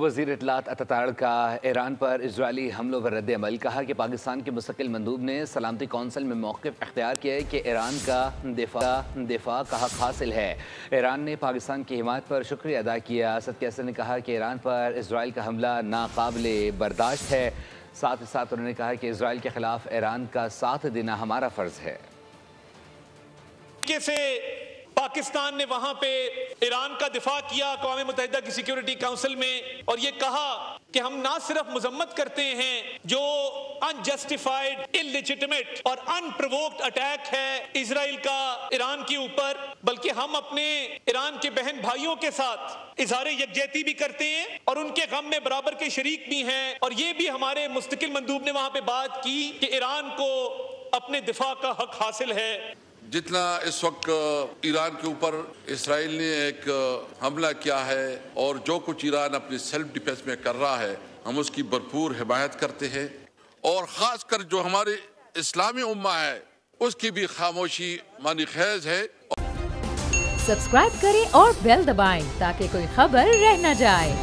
وزیر اطلاعات اتاتارڑ کا ایران پر اسرائیلی حملوں پر رد عمل. کہا کہ پاکستان کے مستقل مندوب نے سلامتی کونسل میں موقف اختیار کیا ہے کہ ایران کا دفاع کا حق حاصل ہے. ایران نے پاکستان کی حمایت پر شکریہ ادا کیا. اسد قیصر نے کہا کہ ایران پر اسرائیل کا حملہ ناقابل برداشت ہے. ساتھ ہی ساتھ انہوں نے کہا کہ اسرائیل کے خلاف ایران کا ساتھ دینا ہمارا فرض ہے. کیسے پاکستان نے وہاں پہ ایران کا دفاع کیا اقوام متحدہ کی سیکیورٹی کاؤنسل میں، اور یہ کہا کہ ہم نہ صرف مذمت کرتے ہیں جو انجسٹیفائیڈ، انلیجٹمیٹ اور انپرووکڈ اٹیک ہے اسرائیل کا ایران کے اوپر، بلکہ ہم اپنے ایران کے بہن بھائیوں کے ساتھ اظہار یکجہتی بھی کرتے ہیں اور ان کے غم میں برابر کے شریک بھی ہیں. اور یہ بھی ہمارے مستقل مندوب نے وہاں پہ بات کی کہ ایران کو اپنے دفاع کا حق حاصل ہے. جتنا اس وقت ایران کے اوپر اسرائیل نے ایک حملہ کیا ہے اور جو کچھ ایران اپنی سیلف ڈیفنس میں کر رہا ہے، ہم اس کی بھرپور حمایت کرتے ہیں، اور خاص کر جو ہمارے اسلامی امہ ہے اس کی بھی خاموشی معنی خیز ہے. سبسکرائب کریں اور بیل دبائیں تاکہ کوئی خبر رہ نہ جائے.